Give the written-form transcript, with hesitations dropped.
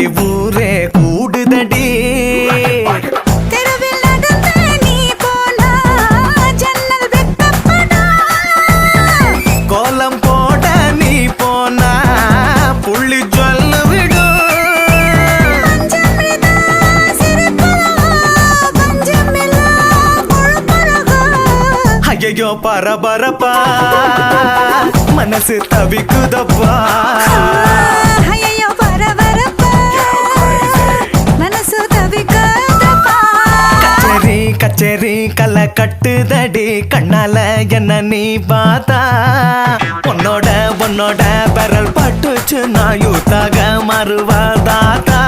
கூடுதடி ஊரே கூடுதடி தெருவில் நடந்து நீ போனா ஜன்னல் வெட்டப்படா கோலம் போட நீ போனா புள்ளி சொல்லு விடும் பஞ்சமிதா சிரிப்பழகா பஞ்சமில்லா பொழுப்பழகா ஐயோ பரபரப்பா மனசு தவிக்குதப்பா ஐயோ பரபரப்பா மனசு தவிக்குதப்பா கச்சேரி கச்சேரி கலை கட்டுதடி கண்ணால என்ன நீ பார்த்தா உன்னோட விரல் பட்டுச்சு நான் யூத்தாக மாறுவாதாத்தா